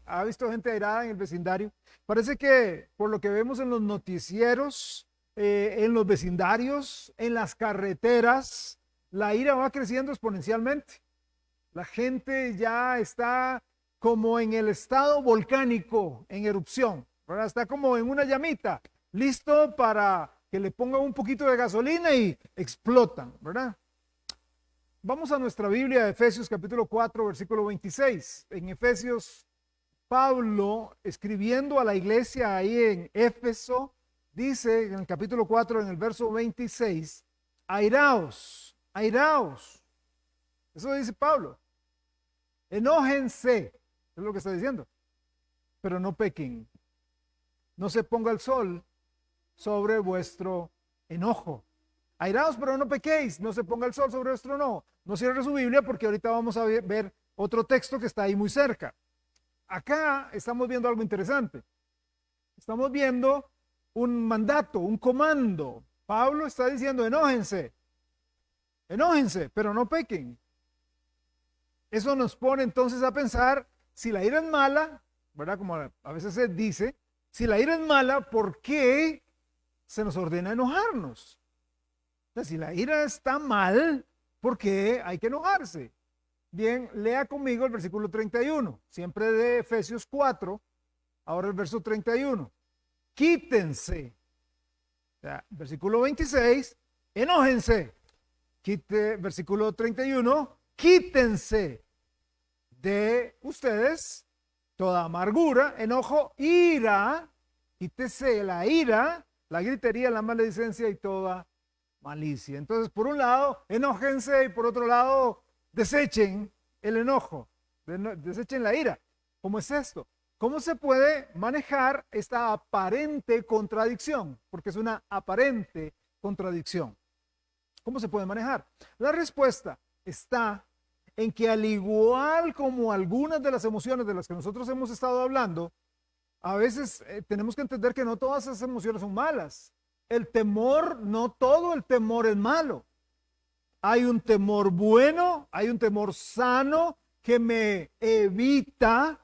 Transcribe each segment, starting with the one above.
¿Ha visto gente airada en el vecindario? Parece que por lo que vemos en los noticieros, en los vecindarios, en las carreteras, la ira va creciendo exponencialmente. La gente ya está como en el estado volcánico en erupción, ¿verdad? Está como en una llamita, listo para que le pongan un poquito de gasolina y explotan, ¿verdad? Vamos a nuestra Biblia, Efesios capítulo 4, versículo 26. En Efesios, Pablo, escribiendo a la iglesia ahí en Éfeso, dice en el capítulo 4, en el verso 26, airaos, airaos. Eso dice Pablo. Enójense, es lo que está diciendo, pero no pequen. No se ponga el sol sobre vuestro enojo. Airaos, pero no pequéis, no se ponga el sol sobre vuestro enojo. No cierre su Biblia porque ahorita vamos a ver otro texto que está ahí muy cerca. Acá estamos viendo algo interesante. Estamos viendo un mandato, un comando. Pablo está diciendo, enójense, enójense, pero no pequen. Eso nos pone entonces a pensar, si la ira es mala, ¿verdad? Como a veces se dice, si la ira es mala, ¿por qué se nos ordena enojarnos? O sea, si la ira está mal, ¿por qué hay que enojarse? Bien, lea conmigo el versículo 31, siempre de Efesios 4, ahora el verso 31. Quítense. O sea, versículo 26, enójense. Versículo 31, quítense de ustedes toda amargura, enojo, ira, quítese la ira, la gritería, la maledicencia y toda malicia. Entonces, por un lado, enójense y por otro lado, desechen el enojo, desechen la ira. ¿Cómo es esto? ¿Cómo se puede manejar esta aparente contradicción? Porque es una aparente contradicción. ¿Cómo se puede manejar? La respuesta está en que al igual como algunas de las emociones de las que nosotros hemos estado hablando, a veces tenemos que entender que no todas esas emociones son malas. El temor, no todo el temor es malo. Hay un temor bueno, hay un temor sano que me evita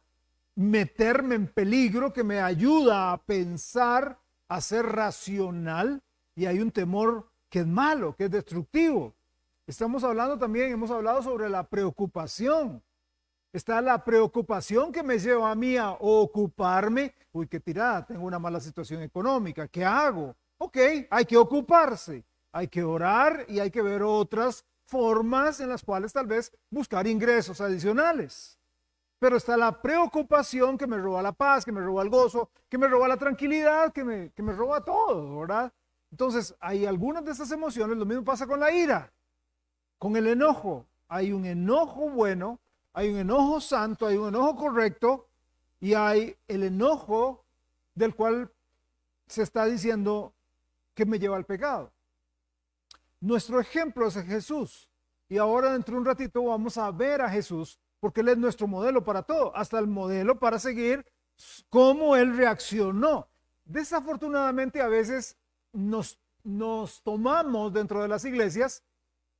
meterme en peligro, que me ayuda a pensar, a ser racional, y hay un temor que es malo, que es destructivo. Estamos hablando también, hemos hablado sobre la preocupación. Está la preocupación que me lleva a mí a ocuparme. Uy, qué tirada, tengo una mala situación económica, ¿qué hago? Ok, hay que ocuparse, hay que orar y hay que ver otras formas en las cuales tal vez buscar ingresos adicionales. Pero está la preocupación que me roba la paz, que me roba el gozo, que me roba la tranquilidad, que me roba todo, ¿verdad? Entonces, hay algunas de esas emociones, lo mismo pasa con la ira, con el enojo. Hay un enojo bueno, hay un enojo santo, hay un enojo correcto y hay el enojo del cual se está diciendo que me lleva al pecado. Nuestro ejemplo es Jesús y ahora dentro de un ratito vamos a ver a Jesús porque Él es nuestro modelo para todo, hasta el modelo para seguir cómo Él reaccionó. Desafortunadamente a veces nos tomamos dentro de las iglesias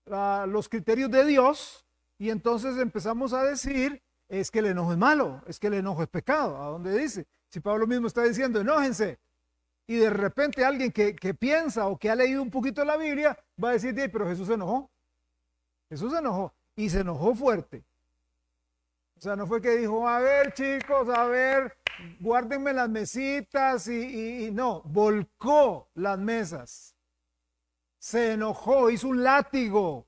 los criterios de Dios y entonces empezamos a decir, es que el enojo es malo, es que el enojo es pecado. ¿A dónde dice? Si Pablo mismo está diciendo, enójense, y de repente alguien que piensa o que ha leído un poquito de la Biblia va a decir, pero Jesús se enojó. Jesús se enojó y se enojó fuerte. O sea, no fue que dijo, a ver chicos, a ver, guárdenme las mesitas y no, volcó las mesas. Se enojó, hizo un látigo,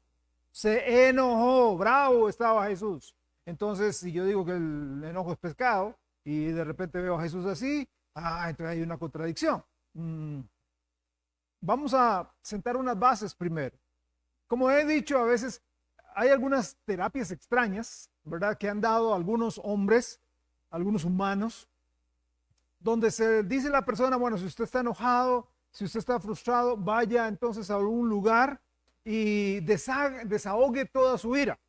se enojó, bravo estaba Jesús. Entonces, si yo digo que el enojo es pecado y de repente veo a Jesús así, entonces hay una contradicción. Vamos a sentar unas bases primero. Como he dicho, a veces hay algunas terapias extrañas, ¿verdad? Que han dado algunos hombres, algunos humanos, donde se dice a la persona, bueno, si usted está enojado, si usted está frustrado, vaya entonces a un lugar y desahogue toda su ira,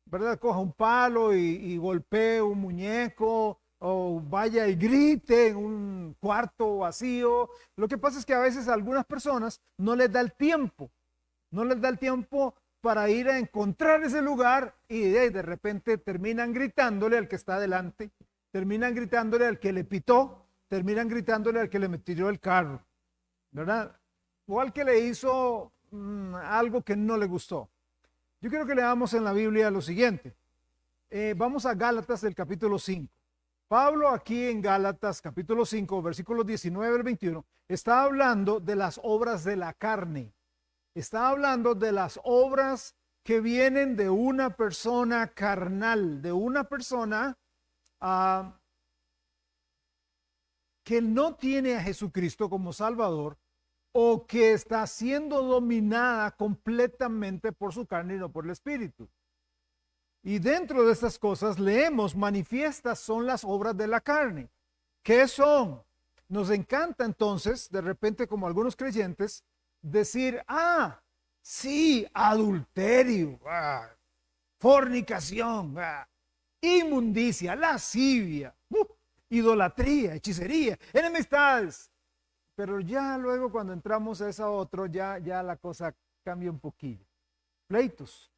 ¿verdad? Coja un palo y golpee un muñeco o vaya y grite en un cuarto vacío. Lo que pasa es que a veces a algunas personas no les da el tiempo, no les da el tiempo para ir a encontrar ese lugar y de repente terminan gritándole al que está delante terminan gritándole al que le pitó, terminan gritándole al que le metió el carro, ¿verdad? O al que le hizo algo que no le gustó. Yo quiero que leamos en la Biblia lo siguiente. Vamos a Gálatas del capítulo 5. Pablo aquí en Gálatas capítulo 5, versículos 19 al 21, está hablando de las obras de la carne. Está hablando de las obras que vienen de una persona carnal, de una persona que no tiene a Jesucristo como Salvador o que está siendo dominada completamente por su carne y no por el Espíritu. Y dentro de estas cosas leemos, manifiestas son las obras de la carne. ¿Qué son? Nos encanta entonces, de repente como algunos creyentes, decir, sí, adulterio, fornicación, inmundicia, lascivia, idolatría, hechicería, enemistades. Pero ya luego cuando entramos a esa otra, ya la cosa cambia un poquillo. Pleitos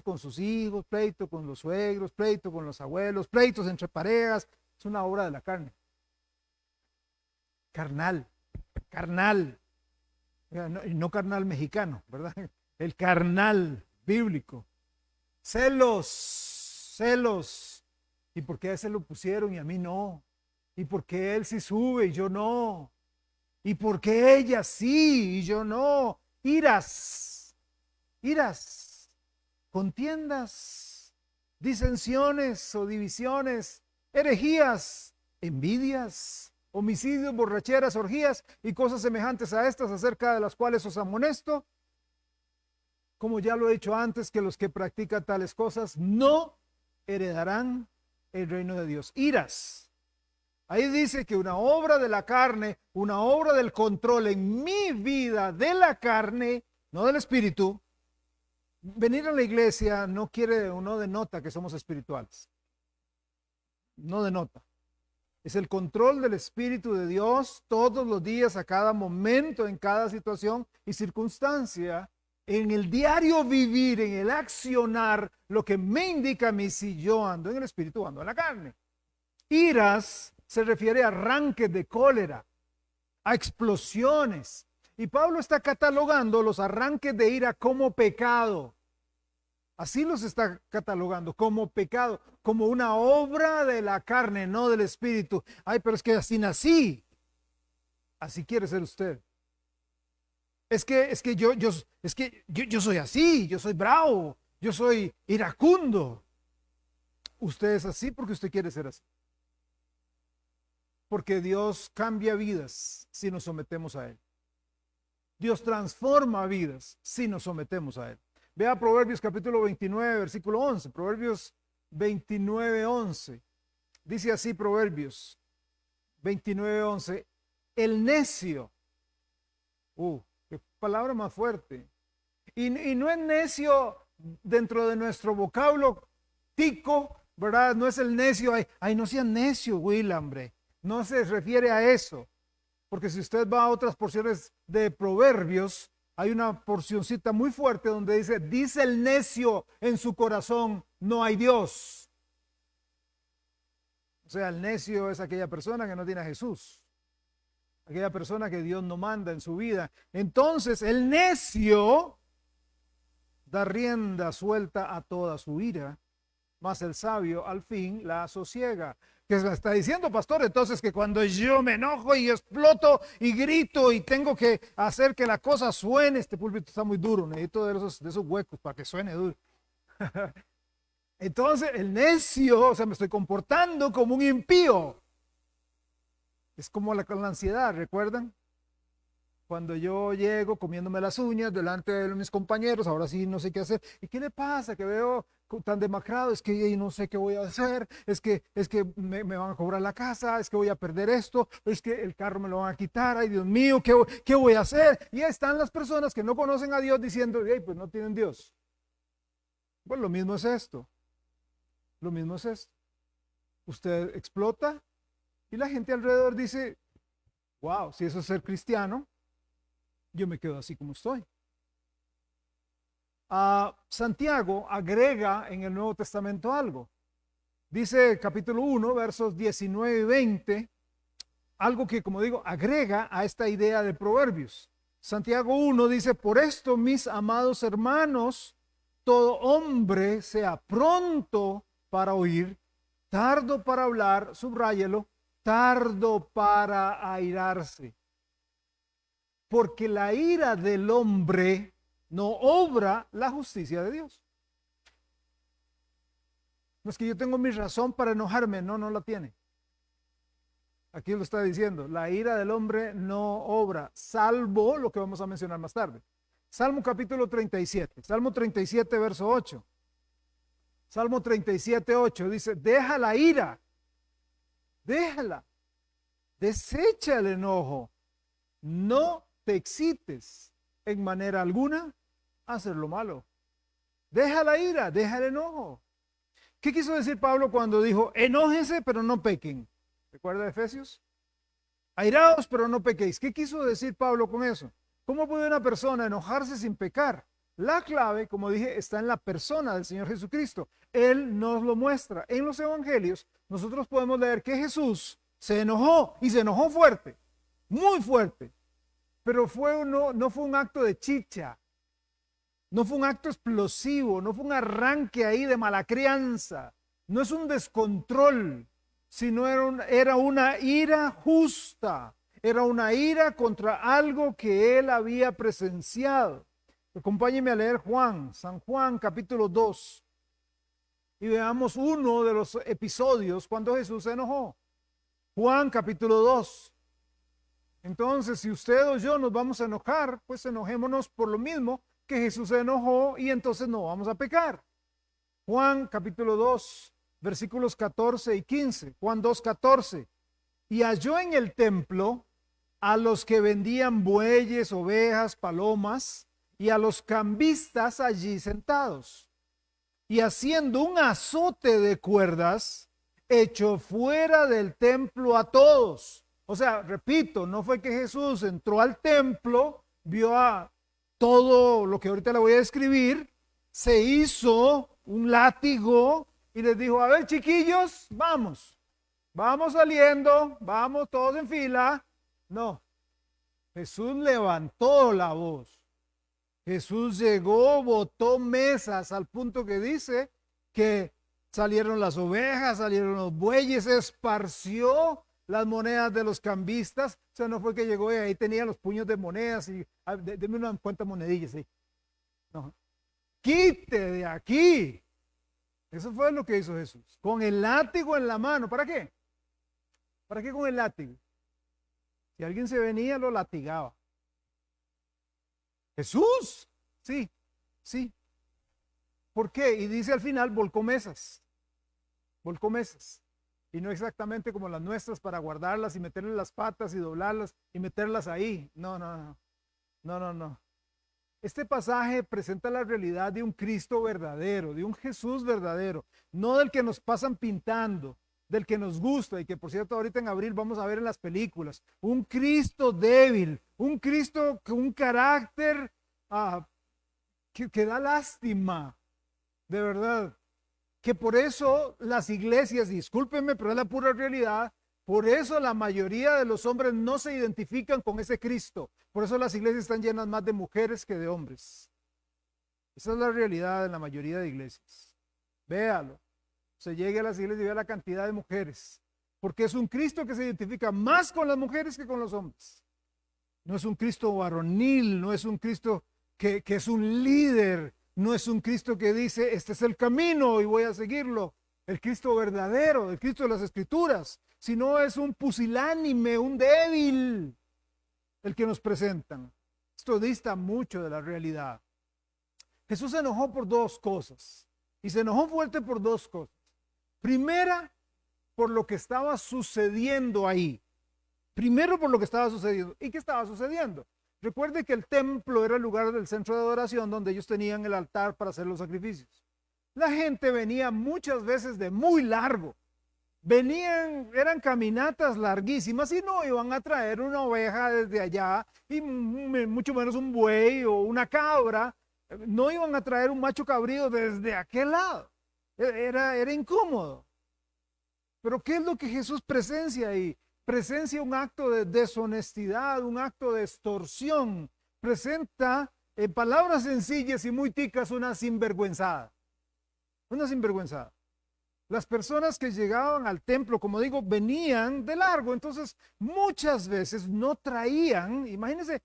con sus hijos, pleito con los suegros, pleito con los abuelos, pleitos entre parejas. Es una obra de la carne. Carnal. No carnal mexicano, ¿verdad? El carnal bíblico. Celos. ¿Y por qué a ese lo pusieron y a mí no? ¿Y por qué él sí sube y yo no? ¿Y por qué ella sí y yo no? Iras, contiendas, disensiones o divisiones, herejías, envidias, homicidios, borracheras, orgías y cosas semejantes a estas, acerca de las cuales os amonesto, como ya lo he dicho antes, que los que practican tales cosas no heredarán el reino de Dios. Iras. Ahí dice que una obra de la carne, una obra del control en mi vida de la carne, no del espíritu. Venir a la iglesia no denota que somos espirituales. No denota. Es el control del Espíritu de Dios todos los días, a cada momento, en cada situación y circunstancia, en el diario vivir, en el accionar, lo que me indica a mí si yo ando en el Espíritu o ando en la carne. Iras se refiere a arranques de cólera, a explosiones. Y Pablo está catalogando los arranques de ira como pecado. Así los está catalogando como pecado, como una obra de la carne, no del espíritu. Ay, pero es que así nací. Así quiere ser usted. Es que yo soy así, yo soy bravo, yo soy iracundo. Usted es así porque usted quiere ser así. Porque Dios cambia vidas si nos sometemos a Él. Dios transforma vidas si nos sometemos a Él. Vea Proverbios capítulo 29, versículo 11. Proverbios 29, 11. Dice así Proverbios 29, 11. El necio. Qué palabra más fuerte. Y no es necio dentro de nuestro vocablo tico, ¿verdad? No es el necio. Ay, no sea necio, Will, hombre. No se refiere a eso. Porque si usted va a otras porciones de Proverbios, hay una porcioncita muy fuerte donde dice el necio en su corazón, no hay Dios. O sea, el necio es aquella persona que no tiene a Jesús. Aquella persona que Dios no manda en su vida. Entonces, el necio da rienda suelta a toda su ira, mas el sabio al fin la sosiega. ¿Qué me está diciendo, pastor? Entonces que cuando yo me enojo y exploto y grito y tengo que hacer que la cosa suene, este púlpito está muy duro, necesito de esos huecos para que suene duro. Entonces el necio, me estoy comportando como un impío. Es como la ansiedad, ¿recuerdan? Cuando yo llego comiéndome las uñas delante de mis compañeros, ahora sí no sé qué hacer. ¿Y qué le pasa? Que veo tan demacrado, es que no sé qué voy a hacer, es que me van a cobrar la casa, es que voy a perder esto, es que el carro me lo van a quitar, ay Dios mío, ¿qué voy a hacer? Y ahí están las personas que no conocen a Dios diciendo, hey, pues no tienen Dios. Pues lo mismo es esto. Lo mismo es esto. Usted explota y la gente alrededor dice, wow, si eso es ser cristiano, yo me quedo así como estoy. Santiago agrega en el Nuevo Testamento algo. Dice capítulo 1, versos 19 y 20, algo que, como digo, agrega a esta idea de Proverbios. Santiago 1 dice, por esto, mis amados hermanos, todo hombre sea pronto para oír, tardo para hablar, subráyelo, tardo para airarse. Porque la ira del hombre no obra la justicia de Dios. No es que yo tengo mi razón para enojarme, no, no la tiene. Aquí lo está diciendo, la ira del hombre no obra, salvo lo que vamos a mencionar más tarde. Salmo capítulo 37, Salmo 37, verso 8. Salmo 37, 8 dice, deja la ira, déjala, desecha el enojo, no te excites en manera alguna a hacer lo malo. Deja la ira, deja el enojo. ¿Qué quiso decir Pablo cuando dijo, enójense pero no pequen? ¿Recuerda Efesios? Airaos pero no pequéis. ¿Qué quiso decir Pablo con eso? ¿Cómo puede una persona enojarse sin pecar? La clave, como dije, está en la persona del Señor Jesucristo. Él nos lo muestra. En los evangelios nosotros podemos leer que Jesús se enojó y se enojó fuerte, muy fuerte. Pero no fue un acto de chicha, no fue un acto explosivo, no fue un arranque ahí de mala crianza, no es un descontrol, sino era una ira justa, era una ira contra algo que él había presenciado. Acompáñenme a leer San Juan capítulo 2, y veamos uno de los episodios cuando Jesús se enojó. Juan capítulo 2. Entonces, si usted o yo nos vamos a enojar, pues enojémonos por lo mismo que Jesús se enojó y entonces no vamos a pecar. Juan capítulo 2, versículos 14 y 15. Juan 2, 14. Y halló en el templo a los que vendían bueyes, ovejas, palomas y a los cambistas allí sentados. Y haciendo un azote de cuerdas, echó fuera del templo a todos. O sea, repito, no fue que Jesús entró al templo, vio a todo lo que ahorita le voy a describir, se hizo un látigo y les dijo, a ver chiquillos, vamos saliendo, vamos todos en fila. No, Jesús levantó la voz. Jesús llegó, botó mesas al punto que dice que salieron las ovejas, salieron los bueyes, esparció las monedas de los cambistas. O sea, no fue que llegó y ahí tenía los puños de monedas y deme unas cuantas monedillas ahí. No, quite de aquí. Eso fue lo que hizo Jesús. Con el látigo en la mano. ¿Para qué? ¿Para qué con el látigo? Si alguien se venía, lo latigaba. Jesús, sí, sí. ¿Por qué? Y dice al final, volcó mesas. Volcó mesas. Y no exactamente como las nuestras para guardarlas y meterle las patas y doblarlas y meterlas ahí. No, no, no. No, no, no. Este pasaje presenta la realidad de un Cristo verdadero, de un Jesús verdadero, no del que nos pasan pintando, del que nos gusta y que por cierto ahorita en abril vamos a ver en las películas. Un Cristo débil, un Cristo con un carácter que da lástima, de verdad. Que por eso las iglesias, discúlpenme, pero es la pura realidad, por eso la mayoría de los hombres no se identifican con ese Cristo. Por eso las iglesias están llenas más de mujeres que de hombres. Esa es la realidad en la mayoría de iglesias. Véalo. Se llegue a las iglesias y vea la cantidad de mujeres. Porque es un Cristo que se identifica más con las mujeres que con los hombres. No es un Cristo varonil, no es un Cristo que es un líder, no es un Cristo que dice, este es el camino y voy a seguirlo. El Cristo verdadero, el Cristo de las Escrituras, sino es un pusilánime, un débil, el que nos presentan. Esto dista mucho de la realidad. Jesús se enojó por dos cosas, y se enojó fuerte por dos cosas. Primera, por lo que estaba sucediendo ahí. Primero por lo que estaba sucediendo. ¿Y qué estaba sucediendo? Recuerde que el templo era el lugar del centro de adoración donde ellos tenían el altar para hacer los sacrificios. La gente venía muchas veces de muy largo. Eran caminatas larguísimas y no iban a traer una oveja desde allá y mucho menos un buey o una cabra. No iban a traer un macho cabrío desde aquel lado. Era incómodo. Pero ¿qué es lo que Jesús presencia ahí? Presencia un acto de deshonestidad, un acto de extorsión. Presenta, en palabras sencillas y muy ticas, una sinvergüenzada. Una sinvergüenzada. Las personas que llegaban al templo, como digo, venían de largo. Entonces, muchas veces no traían, imagínense,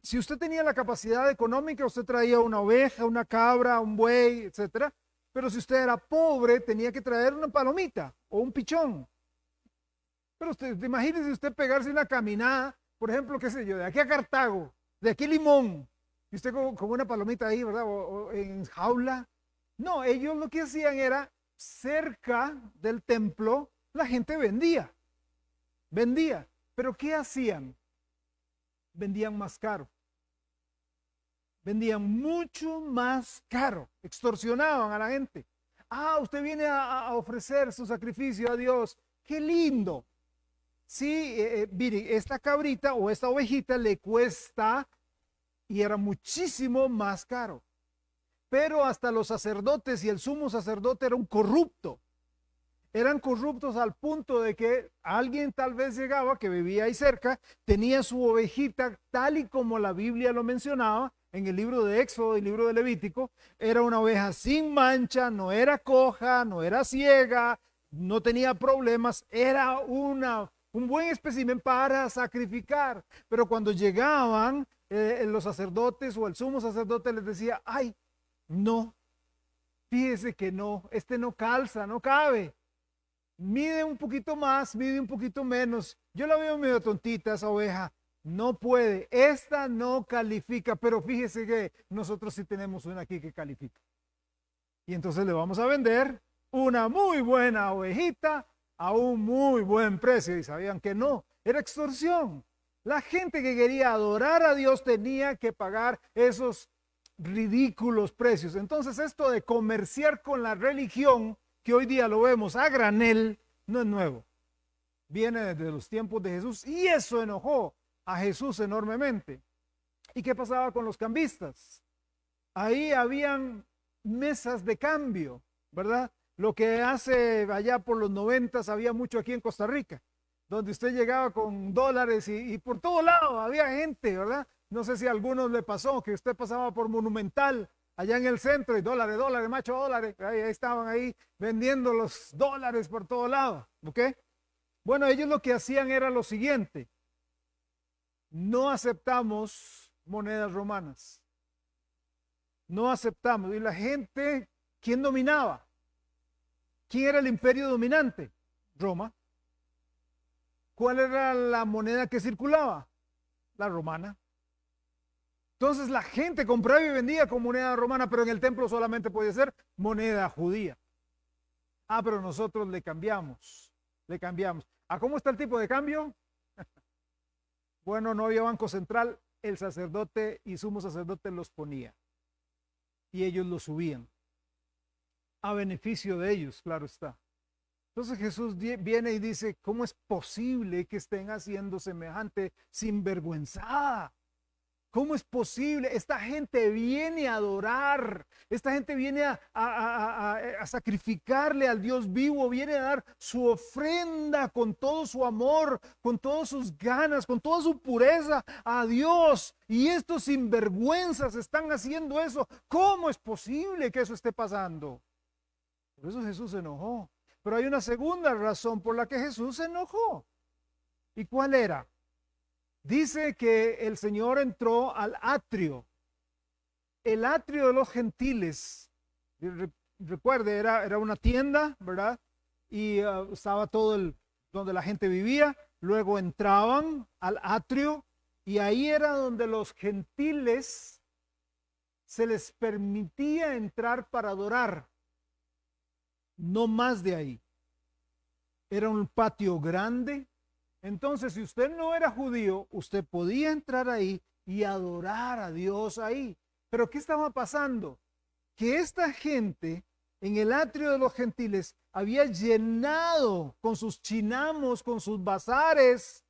si usted tenía la capacidad económica, usted traía una oveja, una cabra, un buey, etcétera. Pero si usted era pobre, tenía que traer una palomita o un pichón. Pero usted, imagínese usted pegarse una caminada, por ejemplo, qué sé yo, de aquí a Cartago, de aquí a Limón, y usted con una palomita ahí, ¿verdad? O en jaula. No, ellos lo que hacían era, cerca del templo, la gente vendía. Pero ¿qué hacían? Vendían más caro. Vendían mucho más caro, extorsionaban a la gente. Ah, usted viene a ofrecer su sacrificio a Dios. ¡Qué lindo! Sí, mire, esta cabrita o esta ovejita le cuesta y era muchísimo más caro. Pero hasta los sacerdotes y el sumo sacerdote era un corrupto. Eran corruptos al punto de que alguien tal vez llegaba, que vivía ahí cerca, tenía su ovejita tal y como la Biblia lo mencionaba en el libro de Éxodo y el libro de Levítico. Era una oveja sin mancha, no era coja, no era ciega, no tenía problemas, era un buen espécimen para sacrificar. Pero cuando llegaban los sacerdotes o el sumo sacerdote les decía, ay, no, fíjese que no, este no calza, no cabe. Mide un poquito más, mide un poquito menos. Yo la veo medio tontita esa oveja. No puede, esta no califica, pero fíjese que nosotros sí tenemos una aquí que califica. Y entonces le vamos a vender una muy buena ovejita a un muy buen precio. Y sabían que no, era extorsión. La gente que quería adorar a Dios tenía que pagar esos ridículos precios. Entonces esto de comerciar con la religión, que hoy día lo vemos a granel, no es nuevo. Viene desde los tiempos de Jesús y eso enojó a Jesús enormemente. ¿Y qué pasaba con los cambistas? Ahí habían mesas de cambio, ¿verdad? Lo que hace allá por los 90 había mucho aquí en Costa Rica, donde usted llegaba con dólares y por todo lado había gente, ¿verdad? No sé si a algunos le pasó que usted pasaba por Monumental allá en el centro y dólares, macho, dólares. Ahí estaban ahí vendiendo los dólares por todo lado. ¿Ok? Bueno, ellos lo que hacían era lo siguiente. No aceptamos monedas romanas. No aceptamos. Y la gente, ¿quién dominaba? ¿Quién era el imperio dominante? Roma. ¿Cuál era la moneda que circulaba? La romana. Entonces la gente compraba y vendía con moneda romana, pero en el templo solamente podía ser moneda judía. Ah, pero nosotros le cambiamos. ¿A cómo está el tipo de cambio? Bueno, no había banco central, el sacerdote y sumo sacerdote los ponía. Y ellos los subían. A beneficio de ellos, claro está. Entonces Jesús viene y dice, ¿cómo es posible que estén haciendo semejante sinvergüenzada? ¿Cómo es posible? Esta gente viene a adorar, esta gente viene a sacrificarle al Dios vivo, viene a dar su ofrenda con todo su amor, con todas sus ganas, con toda su pureza a Dios. Y estos sinvergüenzas están haciendo eso. ¿Cómo es posible que eso esté pasando? Por eso Jesús se enojó. Pero hay una segunda razón por la que Jesús se enojó. ¿Y cuál era? Dice que el Señor entró al atrio. El atrio de los gentiles, recuerde, era una tienda, ¿verdad? Y estaba todo donde la gente vivía. Luego entraban al atrio y ahí era donde los gentiles se les permitía entrar para adorar. No más de ahí. Era un patio grande. Entonces, si usted no era judío, usted podía entrar ahí y adorar a Dios ahí. Pero ¿qué estaba pasando? Que esta gente en el atrio de los gentiles había llenado con sus chinamos, con sus bazares,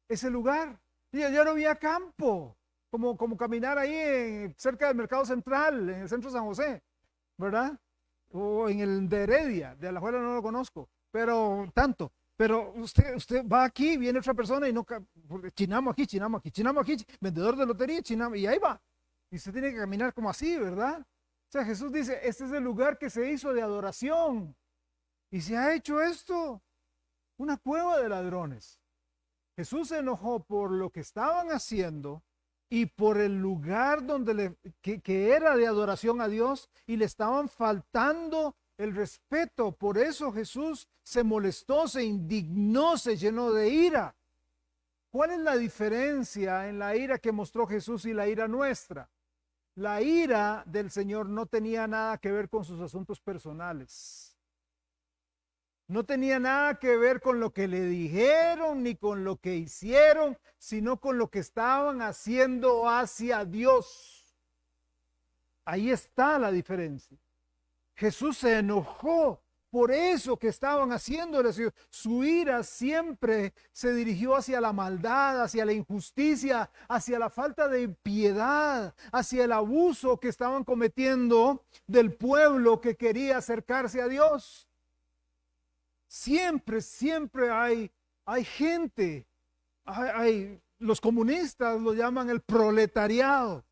ese lugar. Y ya no había campo, como caminar ahí cerca del Mercado Central, en el centro de San José, ¿verdad? o en el de Heredia, de Alajuela no lo conozco, pero tanto. Pero usted va aquí, viene otra persona y no, chinamo aquí, chinamo aquí, chinamo aquí, vendedor de lotería, chinamo, y ahí va. Y usted tiene que caminar como así, ¿verdad? O sea, Jesús dice, este es el lugar que se hizo de adoración. Y se ha hecho esto una cueva de ladrones. Jesús se enojó por lo que estaban haciendo y por el lugar donde que era de adoración a Dios y le estaban faltando el respeto. Por eso Jesús se molestó, se indignó, se llenó de ira. ¿Cuál es la diferencia en la ira que mostró Jesús y la ira nuestra? La ira del Señor no tenía nada que ver con sus asuntos personales. No tenía nada que ver con lo que le dijeron ni con lo que hicieron, sino con lo que estaban haciendo hacia Dios. Ahí está la diferencia. Jesús se enojó por eso que estaban haciendo. Su ira siempre se dirigió hacia la maldad, hacia la injusticia, hacia la falta de piedad, hacia el abuso que estaban cometiendo del pueblo que quería acercarse a Dios. Siempre hay gente, los comunistas lo llaman el proletariado,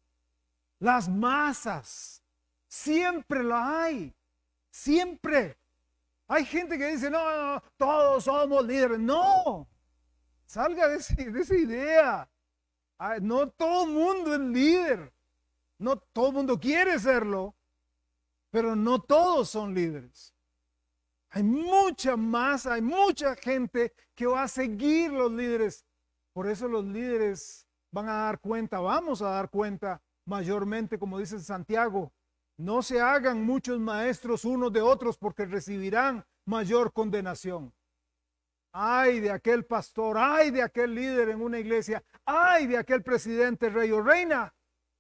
las masas, siempre la hay, siempre. Hay gente que dice, no, todos somos líderes. No, salga de esa idea. No todo el mundo es líder, no todo el mundo quiere serlo, pero no todos son líderes. Hay mucha masa, hay mucha gente que va a seguir los líderes. Por eso los líderes van a dar cuenta, vamos a dar cuenta mayormente, como dice Santiago, no se hagan muchos maestros unos de otros porque recibirán mayor condenación. Ay de aquel pastor, ay de aquel líder en una iglesia, ay de aquel presidente, rey o reina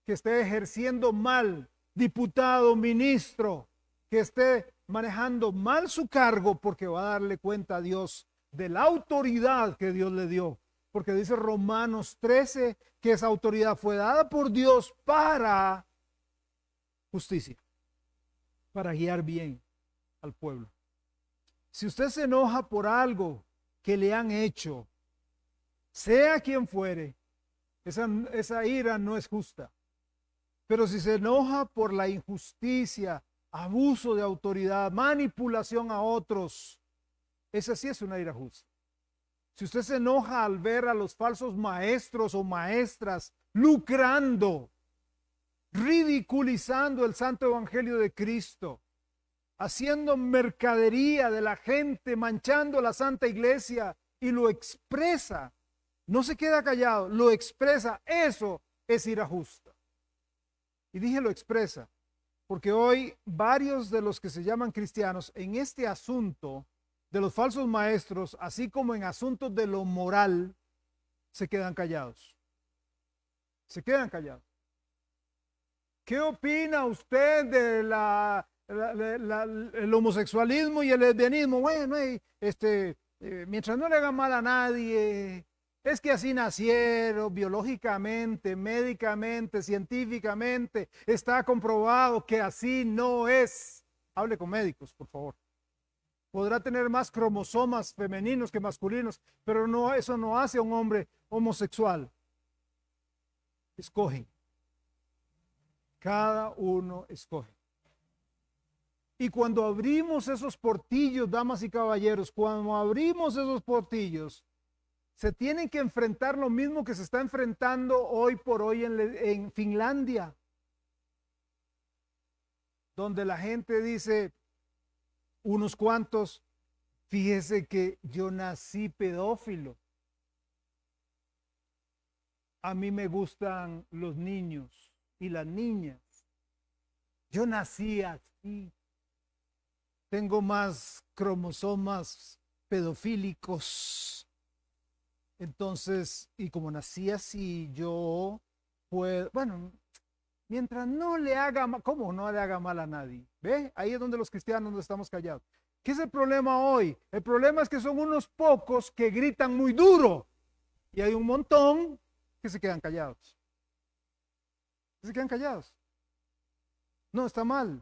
que esté ejerciendo mal, diputado, ministro, que esté manejando mal su cargo porque va a darle cuenta a Dios de la autoridad que Dios le dio. Porque dice Romanos 13 que esa autoridad fue dada por Dios para justicia, para guiar bien al pueblo. Si usted se enoja por algo que le han hecho, sea quien fuere, esa ira no es justa. Pero si se enoja por la injusticia, abuso de autoridad, manipulación a otros, esa sí es una ira justa. Si usted se enoja al ver a los falsos maestros o maestras lucrando, ridiculizando el santo evangelio de Cristo, haciendo mercadería de la gente, manchando la santa iglesia y lo expresa, no se queda callado, lo expresa, eso es ira justa. Y dije lo expresa, porque hoy varios de los que se llaman cristianos en este asunto de los falsos maestros, así como en asuntos de lo moral, se quedan callados. Se quedan callados. ¿Qué opina usted de el homosexualismo y el lesbianismo? Bueno, mientras no le haga mal a nadie, es que así nacieron biológicamente, médicamente, científicamente, está comprobado que así no es. Hable con médicos, por favor. Podrá tener más cromosomas femeninos que masculinos, pero no, eso no hace a un hombre homosexual. Escogen. Cada uno escoge. Y cuando abrimos esos portillos, damas y caballeros, cuando abrimos esos portillos, se tienen que enfrentar lo mismo que se está enfrentando hoy por hoy en Finlandia, donde la gente dice, unos cuantos, fíjese que yo nací pedófilo. A mí me gustan los niños y las niñas. Yo nací así. Tengo más cromosomas pedofílicos. Entonces, y como nací así, yo puedo, bueno, mientras no le haga mal, ¿cómo no le haga mal a nadie? ¿Ve? Ahí es donde los cristianos no estamos callados. ¿Qué es el problema hoy? El problema es que son unos pocos que gritan muy duro y hay un montón que se quedan callados. Se quedan callados. No, está mal.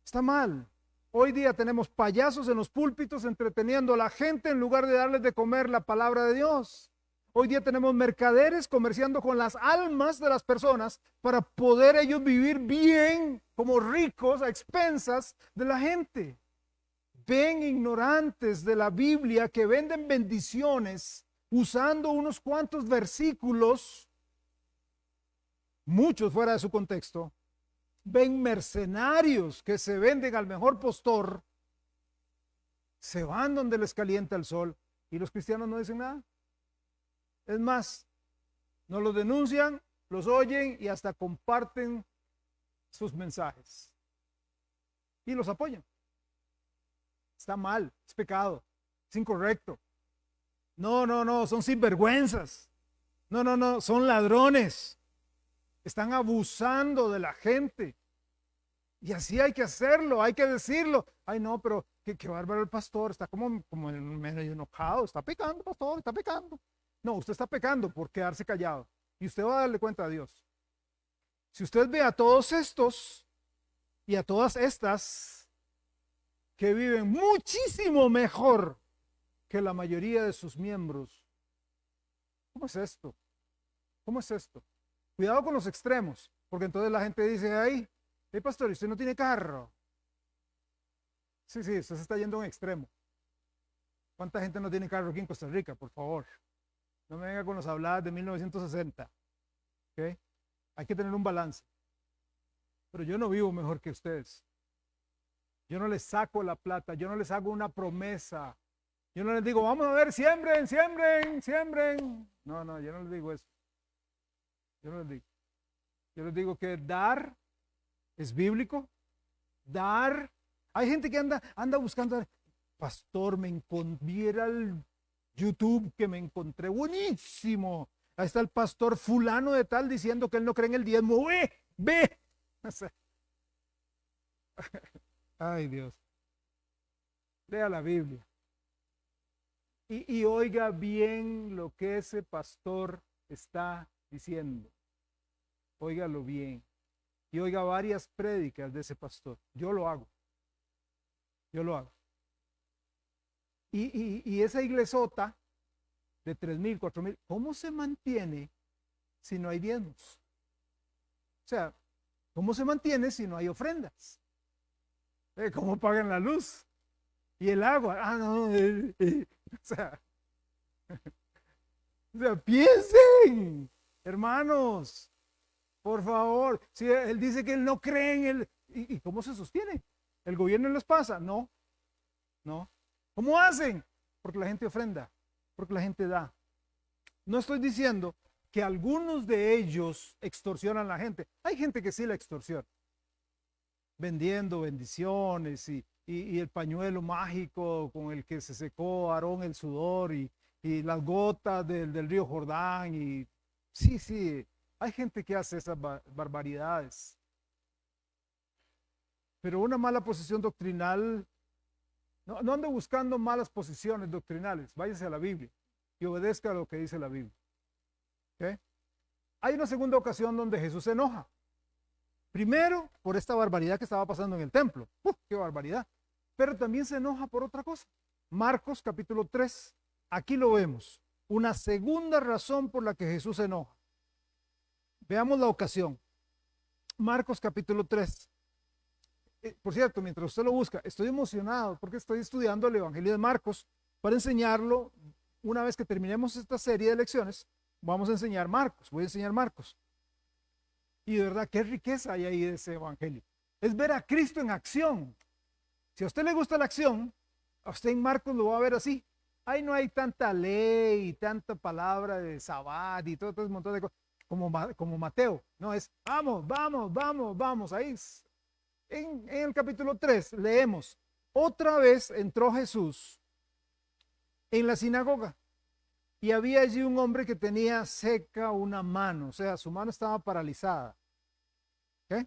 Está mal. Hoy día tenemos payasos en los púlpitos entreteniendo a la gente en lugar de darles de comer la palabra de Dios. Hoy día tenemos mercaderes comerciando con las almas de las personas para poder ellos vivir bien como ricos a expensas de la gente. Ven ignorantes de la Biblia que venden bendiciones usando unos cuantos versículos, muchos fuera de su contexto. Ven mercenarios que se venden al mejor postor, se van donde les calienta el sol y los cristianos no dicen nada. Es más, no los denuncian, los oyen y hasta comparten sus mensajes y los apoyan. Está mal, es pecado, es incorrecto. No, son sinvergüenzas. No, son ladrones. Están abusando de la gente. Y así hay que hacerlo, hay que decirlo. Ay, no, pero qué bárbaro el pastor, está como medio enojado, está pecando, pastor, está pecando. No, usted está pecando por quedarse callado. Y usted va a darle cuenta a Dios. Si usted ve a todos estos y a todas estas que viven muchísimo mejor que la mayoría de sus miembros, ¿cómo es esto? ¿Cómo es esto? Cuidado con los extremos, porque entonces la gente dice, ay, hey pastor, ¿usted no tiene carro? Sí, usted se está yendo a un extremo. ¿Cuánta gente no tiene carro aquí en Costa Rica? Por favor, no me venga con los habladas de 1960. ¿Okay? Hay que tener un balance. Pero yo no vivo mejor que ustedes. Yo no les saco la plata, yo no les hago una promesa. Yo no les digo, vamos a ver, siembren. No, yo no les digo eso. Yo no les digo. Yo les digo que dar es bíblico. Dar. Hay gente que anda buscando, pastor, viera el YouTube que me encontré, buenísimo. Ahí está el pastor fulano de tal diciendo que él no cree en el diezmo. Ve. O sea, ay, Dios. Lea la Biblia. Y oiga bien lo que ese pastor está diciendo. Óigalo bien. Y oiga varias prédicas de ese pastor. Yo lo hago. Y esa iglesota de 3,000, 4,000, ¿cómo se mantiene si no hay diezmos? O sea, ¿cómo se mantiene si no hay ofrendas? ¿Cómo pagan la luz? Y el agua. O sea, piensen, hermanos, por favor. Si él dice que él no cree en él, ¿y cómo se sostiene? ¿El gobierno les pasa? No. ¿Cómo hacen? Porque la gente ofrenda, porque la gente da. No estoy diciendo que algunos de ellos extorsionan a la gente. Hay gente que sí la extorsiona, vendiendo bendiciones y el pañuelo mágico con el que se secó Aarón el sudor y las gotas del río Jordán. Y sí, hay gente que hace esas barbaridades. Pero una mala posición doctrinal, no ande buscando malas posiciones doctrinales, váyase a la Biblia y obedezca lo que dice la Biblia. ¿Okay? Hay una segunda ocasión donde Jesús se enoja. Primero, por esta barbaridad que estaba pasando en el templo. ¡Qué barbaridad! Pero también se enoja por otra cosa. Marcos capítulo 3. Aquí lo vemos. Una segunda razón por la que Jesús se enoja. Veamos la ocasión. Marcos capítulo 3. Por cierto, mientras usted lo busca, estoy emocionado porque estoy estudiando el Evangelio de Marcos para enseñarlo. Una vez que terminemos esta serie de lecciones, vamos a enseñar Marcos. Voy a enseñar Marcos. Y de verdad, qué riqueza hay ahí de ese evangelio. Es ver a Cristo en acción. Si a usted le gusta la acción, a usted en Marcos lo va a ver así. Ahí no hay tanta ley y tanta palabra de sabbat y todo un montón de cosas como Mateo. No, es vamos. Ahí en el capítulo 3 leemos. Otra vez entró Jesús en la sinagoga. Y había allí un hombre que tenía seca una mano, o sea, su mano estaba paralizada. ¿Okay?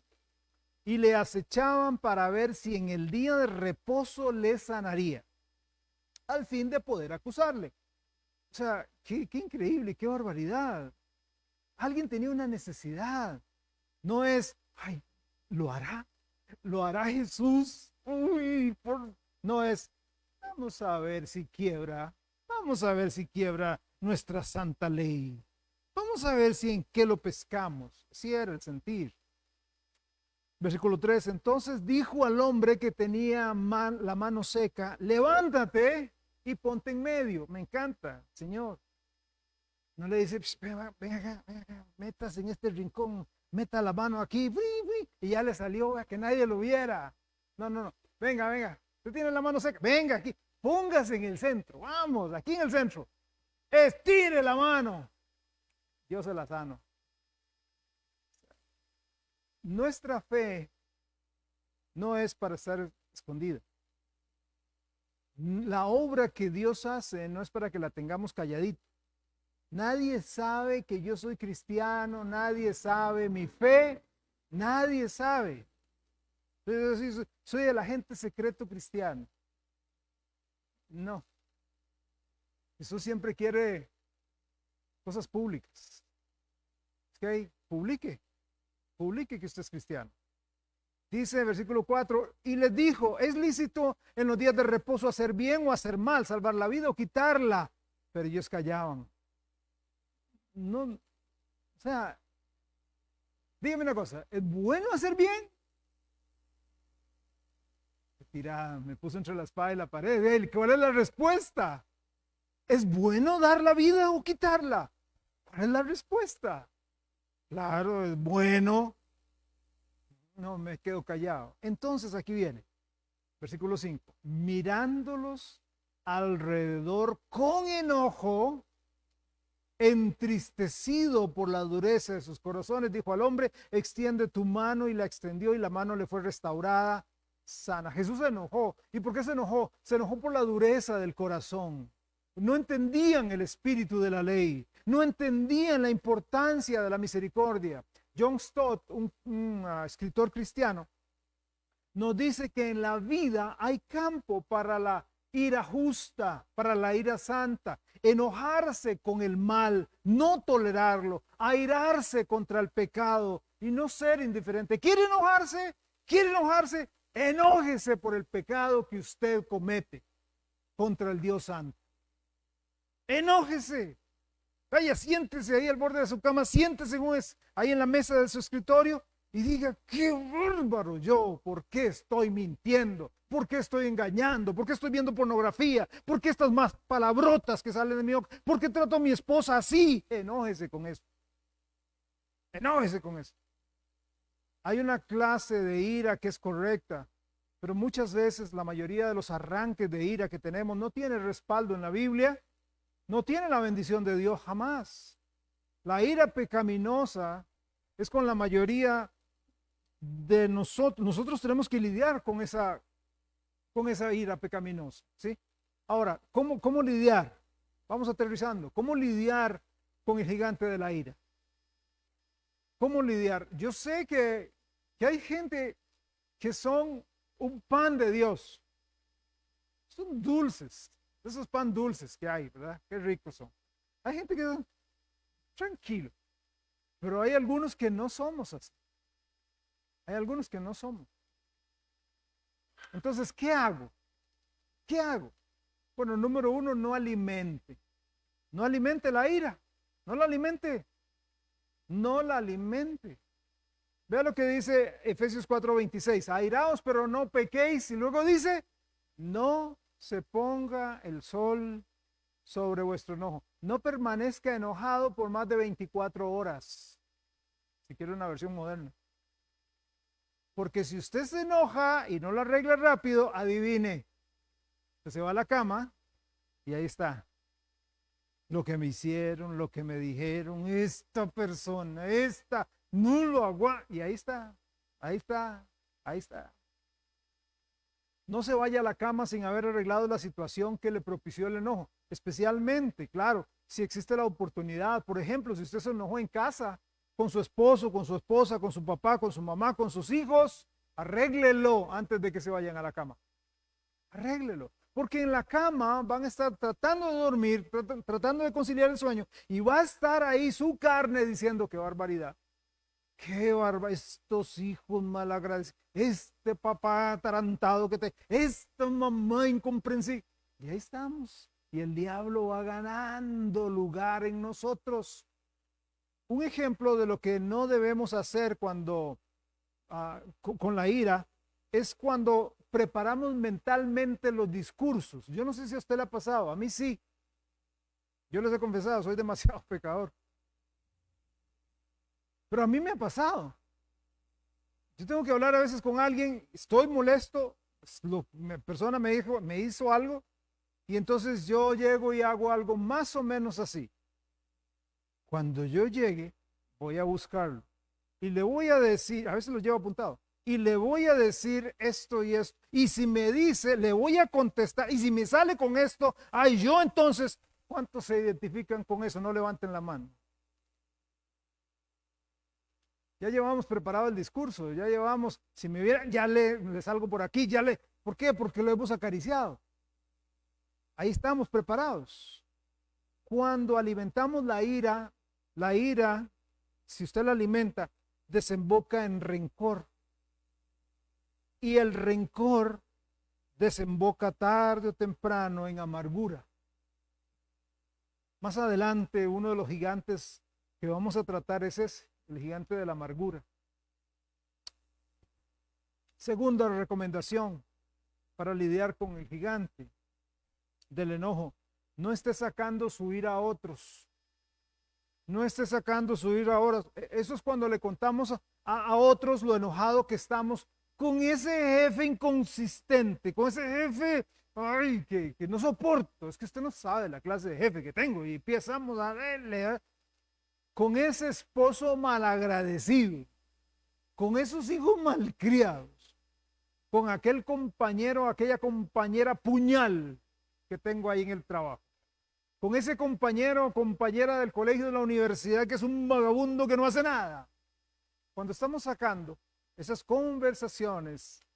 Y le acechaban para ver si en el día de reposo le sanaría, al fin de poder acusarle. O sea, qué increíble, qué barbaridad. Alguien tenía una necesidad. No es, ay, ¿lo hará? ¿Lo hará Jesús? Uy, no es, vamos a ver si quiebra, vamos a ver si quiebra nuestra santa ley. Vamos a ver si en qué lo pescamos. Si era el sentir. Versículo 3, entonces dijo al hombre que tenía la mano seca, levántate y ponte en medio. Me encanta, Señor. No le dice, ven acá, metas en este rincón, meta la mano aquí, y ya le salió a que nadie lo viera. No, venga, usted tiene la mano seca, venga aquí, póngase en el centro, vamos, aquí en el centro, estire la mano, Dios se la sano. Nuestra fe no es para estar escondida. La obra que Dios hace no es para que la tengamos calladita. Nadie sabe que yo soy cristiano, nadie sabe mi fe, nadie sabe. Soy el agente secreto cristiano. No. Jesús siempre quiere cosas públicas. ¿Ok? Publique que usted es cristiano. Dice versículo 4, y les dijo, ¿es lícito en los días de reposo hacer bien o hacer mal, salvar la vida o quitarla? Pero ellos callaban. No, o sea, dígame una cosa, ¿es bueno hacer bien? Me puso entre la espada y la pared. ¿Cuál es la respuesta? ¿Es bueno dar la vida o quitarla? ¿Cuál es la respuesta? Claro, es bueno. No, me quedo callado. Entonces aquí viene, versículo 5. Mirándolos alrededor con enojo, entristecido por la dureza de sus corazones, dijo al hombre, extiende tu mano, y la extendió y la mano le fue restaurada sana. Jesús se enojó. ¿Y por qué se enojó? Se enojó por la dureza del corazón. No entendían el espíritu de la ley, no entendían la importancia de la misericordia. John Stott, un escritor cristiano, nos dice que en la vida hay campo para la ira justa, para la ira santa, enojarse con el mal, no tolerarlo, airarse contra el pecado y no ser indiferente. ¿Quiere enojarse? ¿Quiere enojarse? Enójese por el pecado que usted comete contra el Dios santo. Enójese. Vaya, siéntese ahí al borde de su cama, siéntese ahí en la mesa de su escritorio y diga, qué bárbaro yo, ¿por qué estoy mintiendo? ¿Por qué estoy engañando? ¿Por qué estoy viendo pornografía? ¿Por qué estas más palabrotas que salen de mi boca? ¿Por qué trato a mi esposa así? Enójese con eso. Enójese con eso. Hay una clase de ira que es correcta, pero muchas veces la mayoría de los arranques de ira que tenemos no tiene respaldo en la Biblia, no tiene la bendición de Dios jamás. La ira pecaminosa es con la mayoría de nosotros. Nosotros tenemos que lidiar con esa ira pecaminosa, ¿sí? Ahora, ¿cómo lidiar? Vamos aterrizando. ¿Cómo lidiar con el gigante de la ira? ¿Cómo lidiar? Yo sé que hay gente que son un pan de Dios. Son dulces. Esos pan dulces que hay, ¿verdad? Qué ricos son. Hay gente que es tranquilo. Pero hay algunos que no somos así. Hay algunos que no somos. Entonces, ¿qué hago? ¿Qué hago? Bueno, número uno, no alimente. No alimente la ira. No la alimente. No la alimente. Vea lo que dice Efesios 4:26. Airaos, pero no pequéis. Y luego dice, no se ponga el sol sobre vuestro enojo. No permanezca enojado por más de 24 horas. Si quiere una versión moderna. Porque si usted se enoja y no lo arregla rápido, adivine. Usted se va a la cama y ahí está. Lo que me hicieron, lo que me dijeron, esta persona, no lo aguanta. Y ahí está, ahí está, ahí está. No se vaya a la cama sin haber arreglado la situación que le propició el enojo. Especialmente, claro, si existe la oportunidad. Por ejemplo, si usted se enojó en casa con su esposo, con su esposa, con su papá, con su mamá, con sus hijos, arréglelo antes de que se vayan a la cama. Arréglelo. Porque en la cama van a estar tratando de dormir, tratando de conciliar el sueño, y va a estar ahí su carne diciendo qué barbaridad. qué barba, estos hijos malagradecidos, este papá atarantado esta mamá incomprensible. Y ahí estamos. Y el diablo va ganando lugar en nosotros. Un ejemplo de lo que no debemos hacer cuando con la ira es cuando preparamos mentalmente los discursos. Yo no sé si a usted le ha pasado, a mí sí. Yo les he confesado, soy demasiado pecador. Pero a mí me ha pasado. Yo tengo que hablar a veces con alguien, estoy molesto, la persona me hizo algo, y entonces yo llego y hago algo más o menos así. Cuando yo llegue, voy a buscarlo y le voy a decir, a veces lo llevo apuntado, y le voy a decir esto y esto. Y si me dice, le voy a contestar. Y si me sale con esto, ay, yo entonces, ¿cuántos se identifican con eso? No levanten la mano. Ya llevamos preparado el discurso, ya llevamos, si me vieran, ya le salgo por aquí, ¿por qué? Porque lo hemos acariciado. Ahí estamos preparados. Cuando alimentamos la ira, si usted la alimenta, desemboca en rencor. Y el rencor desemboca tarde o temprano en amargura. Más adelante, uno de los gigantes que vamos a tratar es ese, el gigante de la amargura. Segunda recomendación para lidiar con el gigante del enojo: no esté sacando su ira a otros. No esté sacando su ira a otros. Eso es cuando le contamos a otros lo enojado que estamos con ese jefe inconsistente, con ese jefe ay, que no soporto. Es que usted no sabe la clase de jefe que tengo. Y empezamos a verle, con ese esposo malagradecido, con esos hijos malcriados, con aquel compañero, aquella compañera puñal que tengo ahí en el trabajo, con ese compañero o compañera del colegio, de la universidad, que es un vagabundo que no hace nada. Cuando estamos sacando esas conversaciones,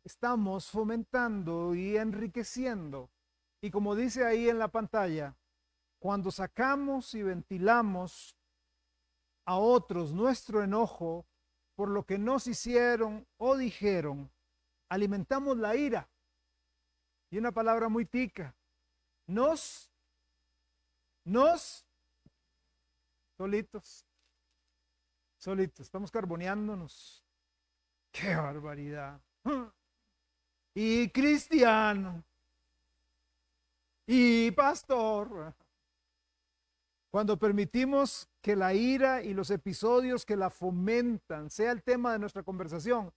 estamos fomentando y enriqueciendo. Y como dice ahí en la pantalla, cuando sacamos y ventilamos a otros nuestro enojo por lo que nos hicieron o dijeron, alimentamos la ira. Y una palabra muy tica, solitos, estamos carboneándonos. ¡Qué barbaridad! Y cristiano, y pastor. Cuando permitimos que la ira y los episodios que la fomentan sea el tema de nuestra conversación,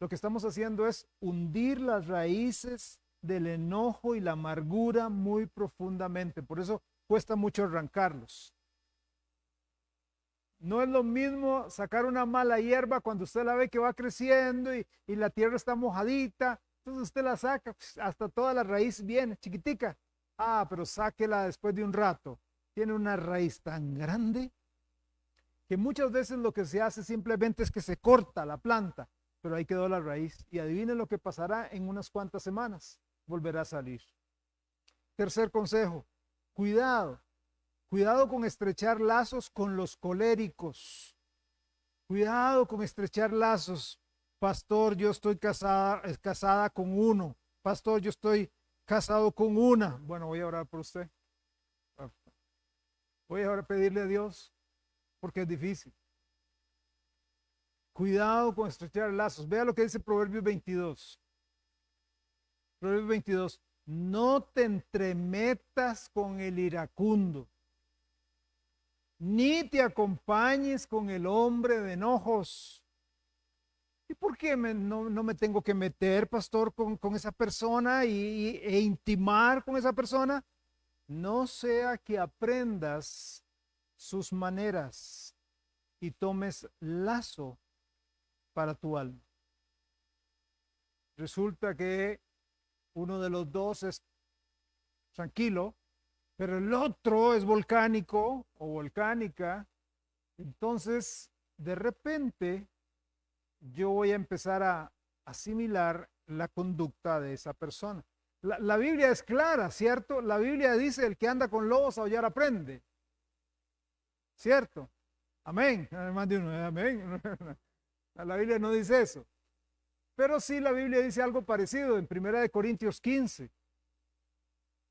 lo que estamos haciendo es hundir las raíces del enojo y la amargura muy profundamente. Por eso cuesta mucho arrancarlos. No es lo mismo sacar una mala hierba cuando usted la ve que va creciendo y la tierra está mojadita. Entonces usted la saca, hasta toda la raíz viene, chiquitica. Pero sáquela después de un rato. Tiene una raíz tan grande que muchas veces lo que se hace simplemente es que se corta la planta, pero ahí quedó la raíz. Y adivinen lo que pasará en unas cuantas semanas. Volverá a salir. Tercer consejo, cuidado con estrechar lazos con los coléricos. Cuidado con estrechar lazos. Pastor, yo estoy casada con uno. Pastor, yo estoy casado con una. Bueno, voy a orar por usted. Voy a pedirle a Dios porque es difícil. Cuidado con estrechar lazos. Vea lo que dice Proverbios 22. Proverbios 22. No te entremetas con el iracundo, ni te acompañes con el hombre de enojos. ¿Y por qué no me tengo que meter, pastor, con esa persona e intimar con esa persona? No sea que aprendas sus maneras y tomes lazo para tu alma. Resulta que uno de los dos es tranquilo, pero el otro es volcánico o volcánica. Entonces, de repente, yo voy a empezar a asimilar la conducta de esa persona. La Biblia es clara, ¿cierto? La Biblia dice: el que anda con lobos a aullar aprende, ¿cierto? Amén. Más de uno, amén. La Biblia no dice eso. Pero sí la Biblia dice algo parecido en 1 Corintios 15.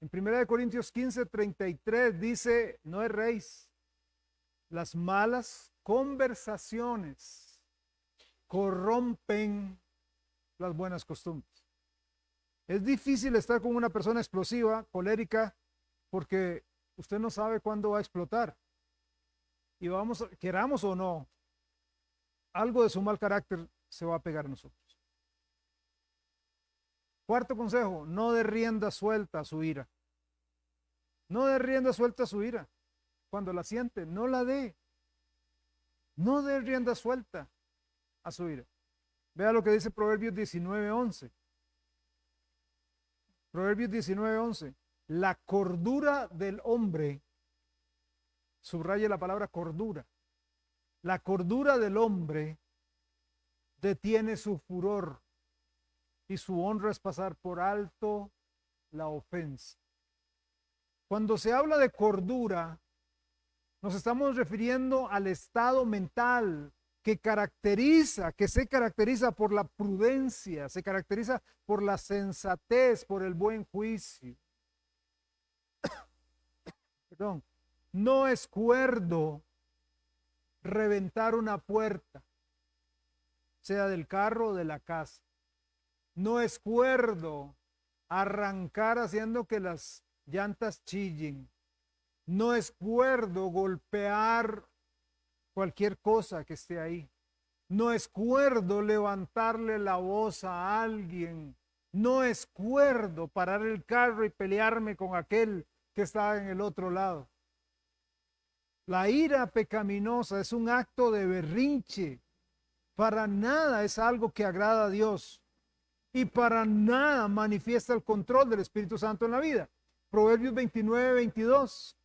En 1 Corintios 15, 33 dice, no erréis, las malas conversaciones corrompen las buenas costumbres. Es difícil estar con una persona explosiva, colérica, porque usted no sabe cuándo va a explotar. Y vamos, queramos o no, algo de su mal carácter se va a pegar a nosotros. Cuarto consejo, no dé rienda suelta a su ira. No dé rienda suelta a su ira. Cuando la siente, no la dé. No dé rienda suelta a su ira. Vea lo que dice Proverbios 19:11. Proverbios 19:11. La cordura del hombre, subraye la palabra cordura. La cordura del hombre detiene su furor y su honra es pasar por alto la ofensa. Cuando se habla de cordura, nos estamos refiriendo al estado mental que se caracteriza por la prudencia, se caracteriza por la sensatez, por el buen juicio. Perdón. No es cuerdo reventar una puerta, sea del carro o de la casa. No es cuerdo arrancar haciendo que las llantas chillen. No es cuerdo golpear cualquier cosa que esté ahí. No es cuerdo levantarle la voz a alguien. No es cuerdo parar el carro y pelearme con aquel que está en el otro lado. La ira pecaminosa es un acto de berrinche. Para nada es algo que agrada a Dios. Y para nada manifiesta el control del Espíritu Santo en la vida. Proverbios 29:22.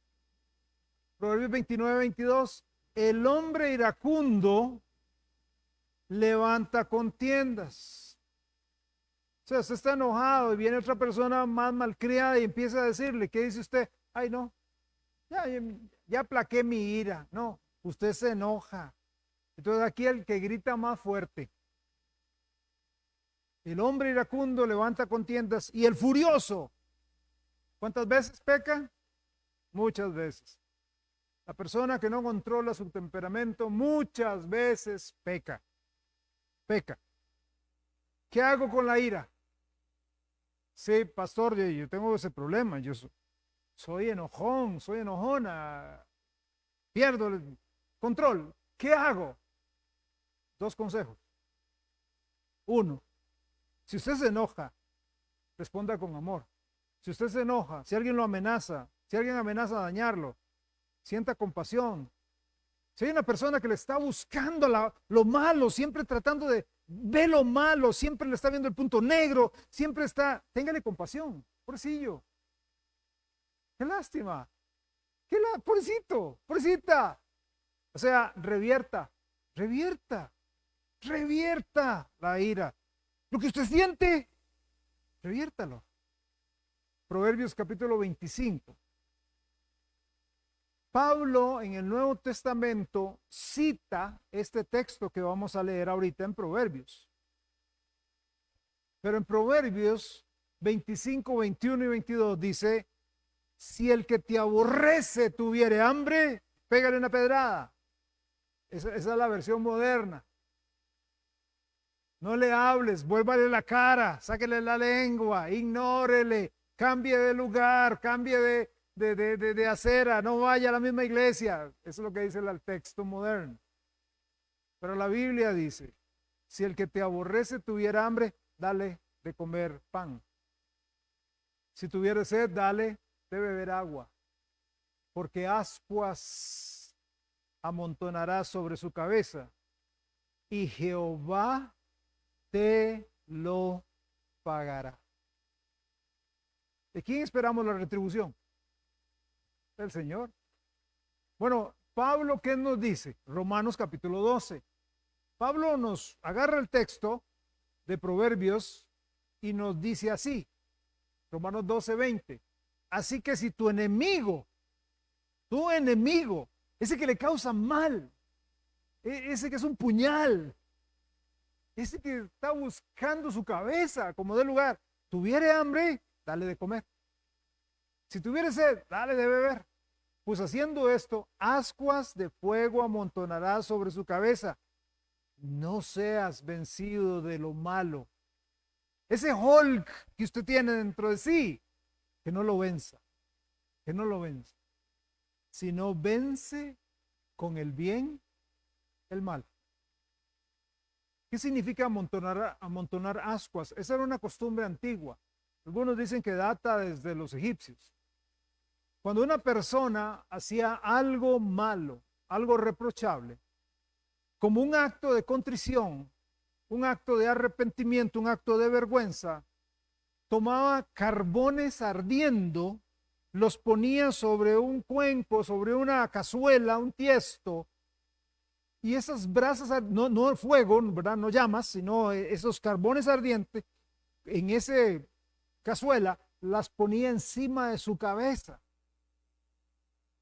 Proverbios 29:22. El hombre iracundo levanta contiendas. O sea, usted está enojado y viene otra persona más malcriada y empieza a decirle, ¿qué dice usted? Ay, no, ya aplaqué mi ira. No, usted se enoja. Entonces aquí el que grita más fuerte. El hombre iracundo levanta contiendas y el furioso, ¿cuántas veces peca? Muchas veces. La persona que no controla su temperamento muchas veces peca. Peca. ¿Qué hago con la ira? Sí, pastor, yo tengo ese problema. Yo soy enojón, soy enojona. Pierdo el control. ¿Qué hago? Dos consejos. Uno, si usted se enoja, responda con amor. Si usted se enoja, si alguien lo amenaza, si alguien amenaza a dañarlo, sienta compasión. Si hay una persona que le está buscando lo malo, siempre tratando de ver lo malo, siempre le está viendo el punto negro, siempre está, téngale compasión, pobrecillo. Qué lástima. Pobrecito, pobrecita. O sea, revierta la ira. Lo que usted siente, reviértalo. Proverbios capítulo 25. Pablo en el Nuevo Testamento cita este texto que vamos a leer ahorita en Proverbios. Pero en Proverbios 25, 21 y 22 dice, si el que te aborrece tuviere hambre, pégale una pedrada. Esa es la versión moderna. No le hables, vuélvale la cara, sáquele la lengua, ignórele, cambie de lugar, cambie de acera, no vaya a la misma iglesia. Eso es lo que dice el texto moderno. Pero la Biblia dice, si el que te aborrece tuviera hambre, dale de comer pan. Si tuviera sed, dale de beber agua. Porque ascuas amontonará sobre su cabeza y Jehová te lo pagará. ¿De quién esperamos la retribución? Del Señor. Bueno, Pablo, ¿qué nos dice? Romanos capítulo 12. Pablo nos agarra el texto de Proverbios y nos dice así, Romanos 12:20. Así que si tu enemigo, ese que le causa mal, ese que es un puñal, ese que está buscando su cabeza como de lugar. Tuviere hambre, dale de comer. Si tuviere sed, dale de beber. Pues haciendo esto, ascuas de fuego amontonarás sobre su cabeza. No seas vencido de lo malo. Ese Hulk que usted tiene dentro de sí, que no lo venza, que no lo venza, sino vence con el bien el mal. ¿Qué significa amontonar ascuas? Esa era una costumbre antigua. Algunos dicen que data desde los egipcios. Cuando una persona hacía algo malo, algo reprochable, como un acto de contrición, un acto de arrepentimiento, un acto de vergüenza, tomaba carbones ardiendo, los ponía sobre un cuenco, sobre una cazuela, un tiesto, y esas brasas, no el fuego, ¿verdad? No llamas, sino esos carbones ardientes en esa cazuela, las ponía encima de su cabeza.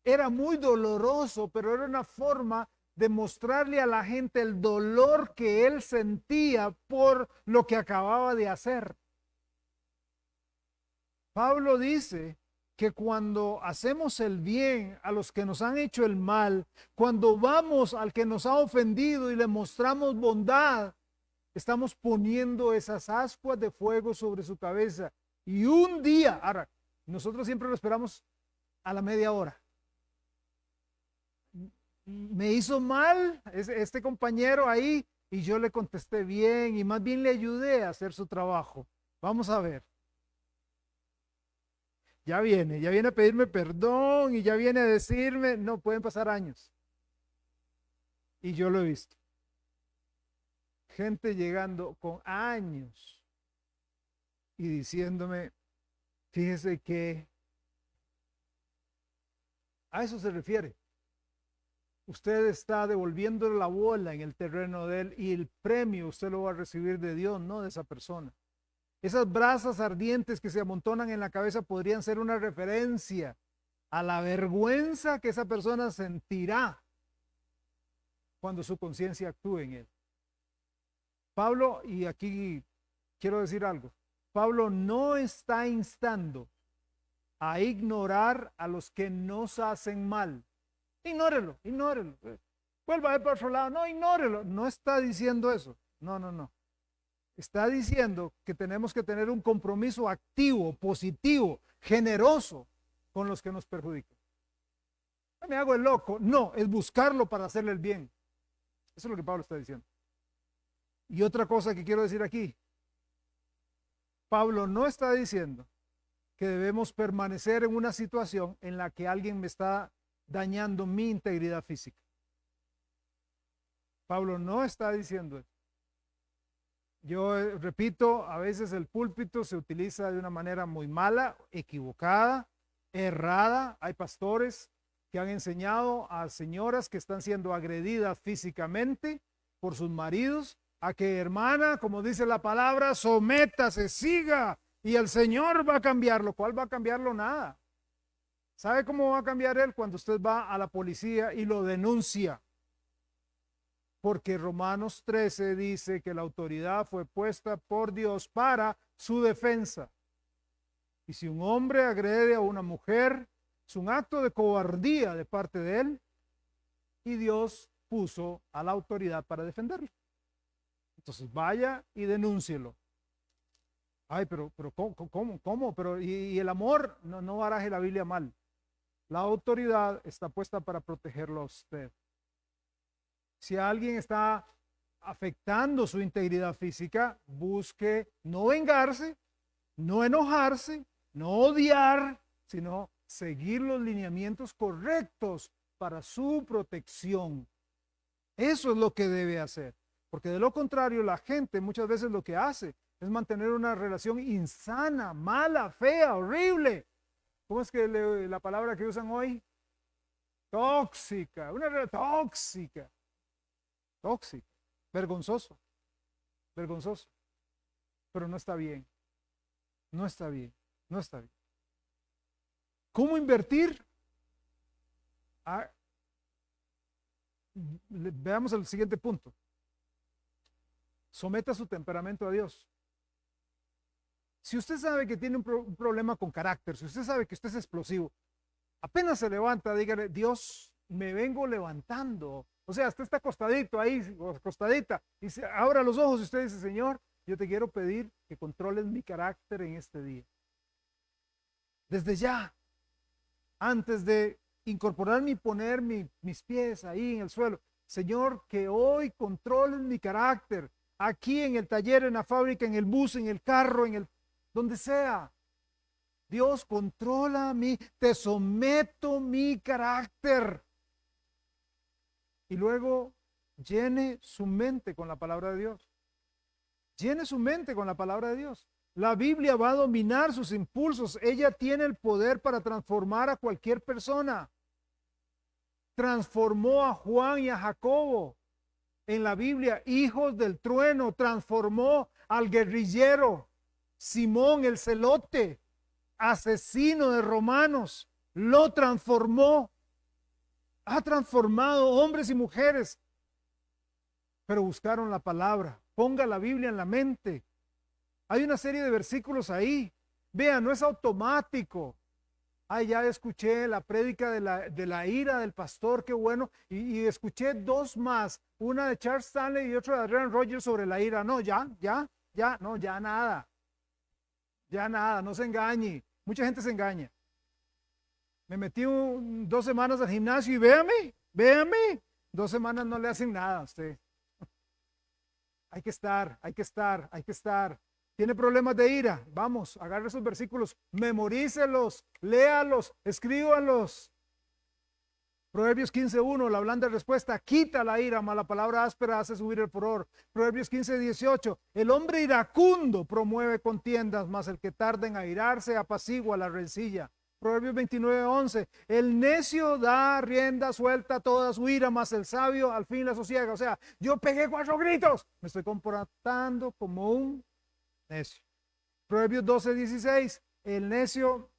Era muy doloroso, pero era una forma de mostrarle a la gente el dolor que él sentía por lo que acababa de hacer. Pablo dice que cuando hacemos el bien a los que nos han hecho el mal, cuando vamos al que nos ha ofendido y le mostramos bondad, estamos poniendo esas ascuas de fuego sobre su cabeza. Y un día, ahora, nosotros siempre lo esperamos a la media hora. Me hizo mal este compañero ahí y yo le contesté bien y más bien le ayudé a hacer su trabajo. Vamos a ver. Ya viene a pedirme perdón y ya viene a decirme, no, pueden pasar años. Y yo lo he visto. Gente llegando con años y diciéndome, fíjese que a eso se refiere. Usted está devolviendo la bola en el terreno de él y el premio usted lo va a recibir de Dios, no de esa persona. Esas brasas ardientes que se amontonan en la cabeza podrían ser una referencia a la vergüenza que esa persona sentirá cuando su conciencia actúe en él. Pablo, y aquí quiero decir algo, Pablo no está instando a ignorar a los que nos hacen mal. Ignórelo. Vuelva a ver por otro lado, no, ignórelo. No está diciendo eso. No. Está diciendo que tenemos que tener un compromiso activo, positivo, generoso con los que nos perjudican. Me hago el loco. No, es buscarlo para hacerle el bien. Eso es lo que Pablo está diciendo. Y otra cosa que quiero decir aquí. Pablo no está diciendo que debemos permanecer en una situación en la que alguien me está dañando mi integridad física. Pablo no está diciendo eso. Yo repito, a veces el púlpito se utiliza de una manera muy mala, equivocada, errada. Hay pastores que han enseñado a señoras que están siendo agredidas físicamente por sus maridos a que, hermana, como dice la palabra, sométase, siga y el Señor va a cambiarlo. ¿Cuál va a cambiarlo? Nada. ¿Sabe cómo va a cambiar él? Cuando usted va a la policía y lo denuncia. Porque Romanos 13 dice que la autoridad fue puesta por Dios para su defensa. Y si un hombre agrede a una mujer, es un acto de cobardía de parte de él, y Dios puso a la autoridad para defenderlo. Entonces vaya y denúncielo. Ay, pero ¿cómo? Pero, y el amor, no baraje la Biblia mal. La autoridad está puesta para protegerlo a usted. Si alguien está afectando su integridad física, busque no vengarse, no enojarse, no odiar, sino seguir los lineamientos correctos para su protección. Eso es lo que debe hacer, porque de lo contrario la gente muchas veces lo que hace es mantener una relación insana, mala, fea, horrible. ¿Cómo es que la palabra que usan hoy? Tóxica, una relación tóxica. Tóxico, vergonzoso, pero no está bien, no está bien. ¿Cómo invertir? Veamos el siguiente punto. Someta su temperamento a Dios. Si usted sabe que tiene un problema con carácter, si usted sabe que usted es explosivo, apenas se levanta, dígale, Dios, me vengo levantando. O sea, usted está acostadito ahí, acostadita, y se abra los ojos y usted dice, Señor, yo te quiero pedir que controles mi carácter en este día. Desde ya, antes de incorporarme y poner mis pies ahí en el suelo, Señor, que hoy controles mi carácter, aquí en el taller, en la fábrica, en el bus, en el carro, donde sea. Dios, controla te someto mi carácter. Y luego llene su mente con la palabra de Dios. Llene su mente con la palabra de Dios. La Biblia va a dominar sus impulsos. Ella tiene el poder para transformar a cualquier persona. Transformó a Juan y a Jacobo en la Biblia, hijos del trueno. Transformó al guerrillero Simón el celote, asesino de romanos. Lo transformó. Ha transformado hombres y mujeres, pero buscaron la palabra. Ponga la Biblia en la mente. Hay una serie de versículos ahí. Vean, no es automático. Ay, ya escuché la prédica de la ira del pastor, qué bueno. Y escuché dos más, una de Charles Stanley y otra de Adrian Rogers sobre la ira. No, ya nada. Ya nada, no se engañe. Mucha gente se engaña. Me metí 2 semanas al gimnasio y véame. 2 semanas no le hacen nada a usted. Hay que estar. ¿Tiene problemas de ira? Vamos, agarre esos versículos, memorícelos, léalos, escríbanlos. Proverbios 15:1, la blanda respuesta, quita la ira, mas la palabra áspera hace subir el furor. Proverbios 15:18, el hombre iracundo promueve contiendas, mas el que tarda en airarse apacigua la rencilla. Proverbios 29:11, el necio da rienda suelta a toda su ira, mas el sabio al fin la sosiega. O sea, yo pegué 4 gritos, me estoy comportando como un necio. Proverbios 12:16, el necio,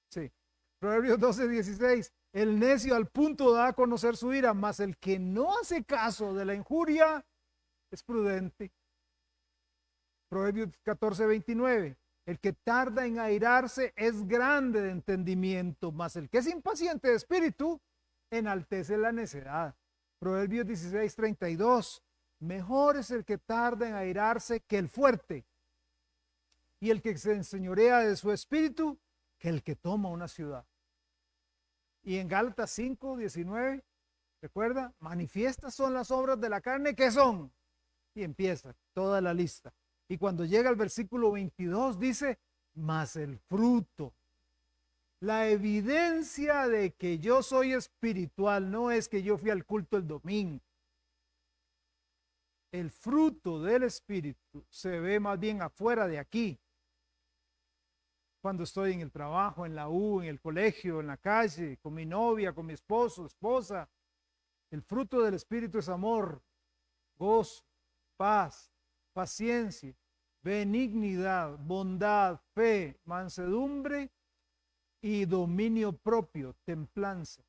sí. Proverbios 12:16, el necio al punto da a conocer su ira, mas el que no hace caso de la injuria es prudente. Proverbios 14:29, el que tarda en airarse es grande de entendimiento, mas el que es impaciente de espíritu enaltece la necedad. Proverbios 16:32, mejor es el que tarda en airarse que el fuerte, y el que se enseñorea de su espíritu que el que toma una ciudad. Y en Gálatas 5:19, recuerda, manifiestas son las obras de la carne, ¿qué son? Y empieza toda la lista. Y cuando llega al versículo 22 dice, mas el fruto, la evidencia de que yo soy espiritual no es que yo fui al culto el domingo. El fruto del espíritu se ve más bien afuera de aquí. Cuando estoy en el trabajo, en la U, en el colegio, en la calle, con mi novia, con mi esposo, esposa. El fruto del espíritu es amor, gozo, paz, paciencia, benignidad, bondad, fe, mansedumbre y dominio propio, templanza.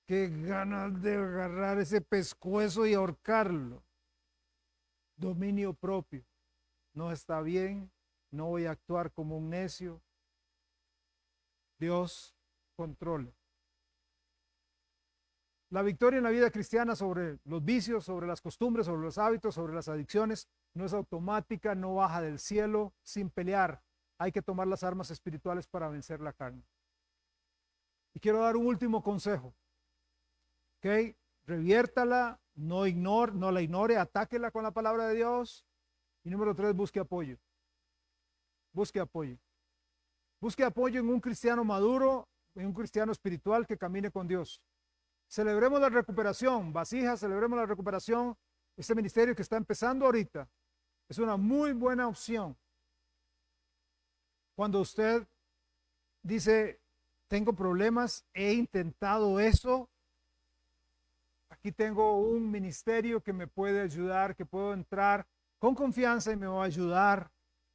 Qué ganas de agarrar ese pescuezo y ahorcarlo. Dominio propio. No está bien, no voy a actuar como un necio. Dios controla. La victoria en la vida cristiana sobre los vicios, sobre las costumbres, sobre los hábitos, sobre las adicciones, no es automática, no baja del cielo sin pelear. Hay que tomar las armas espirituales para vencer la carne. Y quiero dar un último consejo. ¿Ok? Reviértala, no la ignore, atáquela con la palabra de Dios. Y número 3, busque apoyo. Busque apoyo. Busque apoyo en un cristiano maduro, en un cristiano espiritual que camine con Dios. Celebremos la recuperación, vasijas, celebremos la recuperación. Este ministerio que está empezando ahorita es una muy buena opción. Cuando usted dice, tengo problemas, he intentado eso, aquí tengo un ministerio que me puede ayudar, que puedo entrar con confianza y me va a ayudar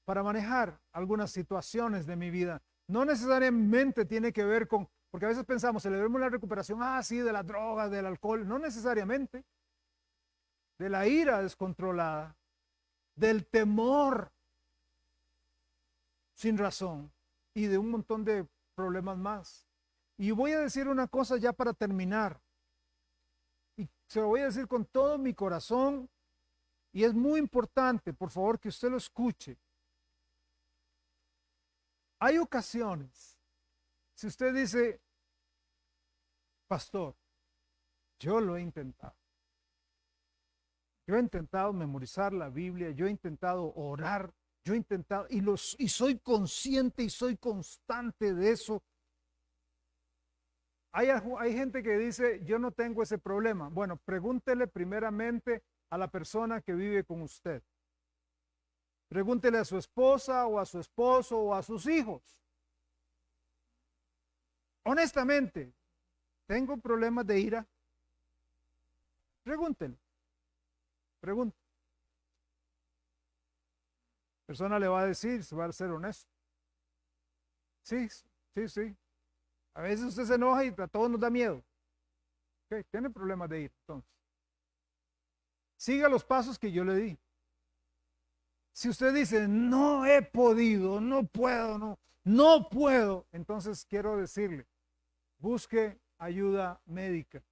para manejar algunas situaciones de mi vida. No necesariamente tiene que ver con, porque a veces pensamos, celebremos la recuperación, sí, de las drogas, del alcohol, no necesariamente, de la ira descontrolada, del temor sin razón y de un montón de problemas más. Y voy a decir una cosa ya para terminar, y se lo voy a decir con todo mi corazón, y es muy importante, por favor, que usted lo escuche. Hay ocasiones, si usted dice, pastor, yo lo he intentado. Yo he intentado memorizar la Biblia, yo he intentado orar, yo he intentado, y soy consciente y soy constante de eso. Hay gente que dice, yo no tengo ese problema. Bueno, pregúntele primeramente a la persona que vive con usted. Pregúntele a su esposa o a su esposo o a sus hijos. Honestamente, ¿tengo problemas de ira? Pregúntele. Pregunta. La persona le va a decir, se va a ser honesto. Sí, sí, sí. A veces usted se enoja y a todos nos da miedo. Okay, tiene problemas de ira, entonces. Siga los pasos que yo le di. Si usted dice, no he podido, no puedo, no puedo, entonces quiero decirle, busque ayuda médica.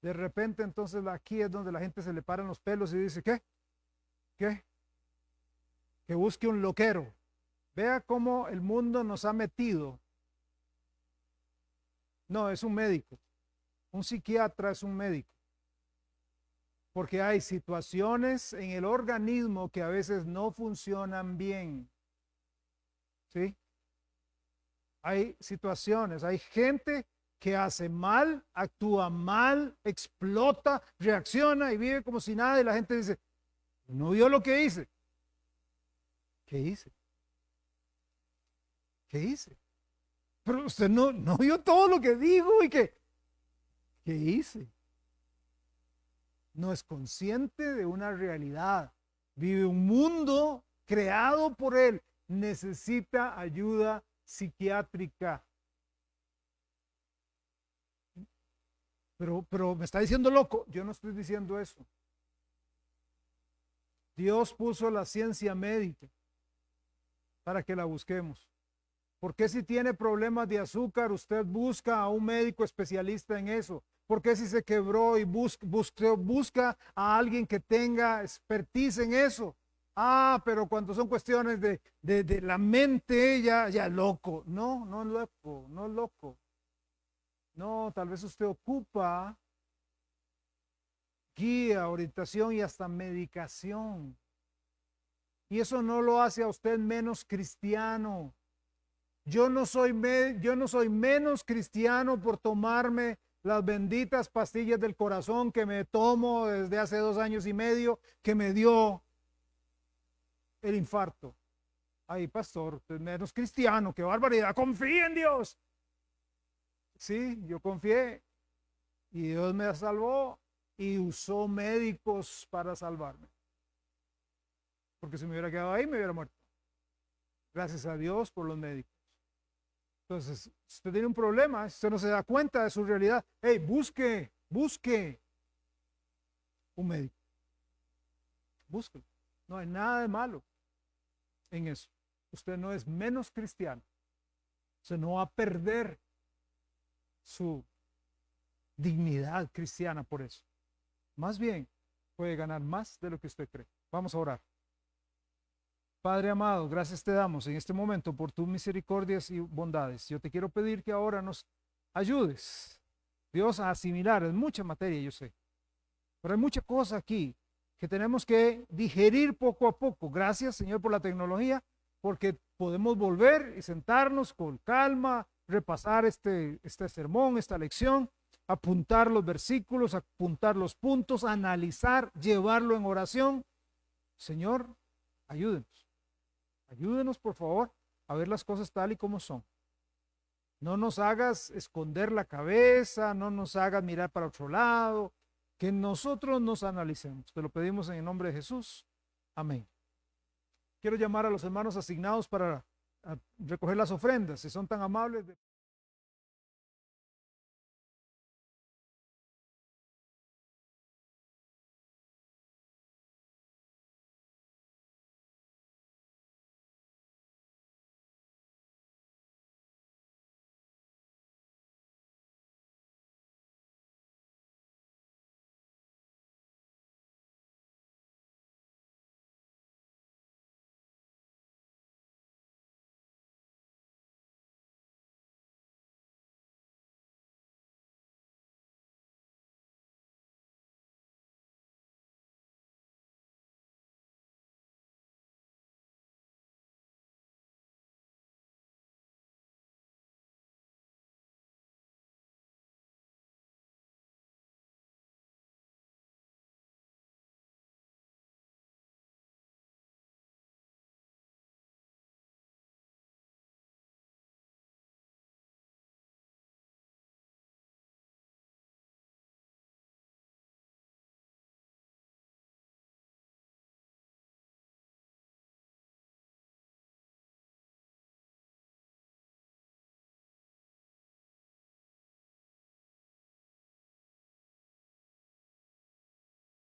De repente, entonces, aquí es donde la gente se le paran los pelos y dice, ¿qué? ¿Qué? Que busque un loquero. Vea cómo el mundo nos ha metido. No, es un médico. Un psiquiatra es un médico. Porque hay situaciones en el organismo que a veces no funcionan bien. ¿Sí? Hay situaciones, hay gente que hace mal, actúa mal, explota, reacciona y vive como si nada y la gente dice, ¿no vio lo que hice? ¿Qué hice? ¿Qué hice? Pero usted no vio todo lo que dijo y ¿qué hice? No es consciente de una realidad. Vive un mundo creado por él. Necesita ayuda psiquiátrica. Pero me está diciendo loco. Yo no estoy diciendo eso. Dios puso la ciencia médica para que la busquemos. ¿Por qué si tiene problemas de azúcar usted busca a un médico especialista en eso? ¿Por qué si se quebró y busca a alguien que tenga expertise en eso? Pero cuando son cuestiones de la mente, ya loco. No loco, no loco. No, tal vez usted ocupa guía, orientación y hasta medicación. Y eso no lo hace a usted menos cristiano. Yo no soy menos cristiano por tomarme las benditas pastillas del corazón que me tomo desde hace 2 años y medio, que me dio el infarto. Ay, pastor, usted es menos cristiano, qué barbaridad, confía en Dios. Sí, yo confié y Dios me salvó y usó médicos para salvarme. Porque si me hubiera quedado ahí, me hubiera muerto. Gracias a Dios por los médicos. Entonces, si usted tiene un problema, si usted no se da cuenta de su realidad, hey, busque un médico. Búsquelo. No hay nada de malo en eso. Usted no es menos cristiano. Usted no va a perder su dignidad cristiana por eso. Más bien, puede ganar más de lo que usted cree. Vamos a orar. Padre amado, gracias te damos en este momento por tus misericordias y bondades. Yo te quiero pedir que ahora nos ayudes, Dios, a asimilar. Es mucha materia, yo sé, pero hay mucha cosa aquí que tenemos que digerir poco a poco. Gracias, Señor, por la tecnología, porque podemos volver y sentarnos con calma, repasar este sermón, esta lección, apuntar los versículos, apuntar los puntos, analizar, llevarlo en oración. Señor, ayúdenos. Ayúdenos, por favor, a ver las cosas tal y como son. No nos hagas esconder la cabeza, no nos hagas mirar para otro lado, que nosotros nos analicemos. Te lo pedimos en el nombre de Jesús. Amén. quiero llamar a los hermanos asignados para recoger las ofrendas, si son tan amables.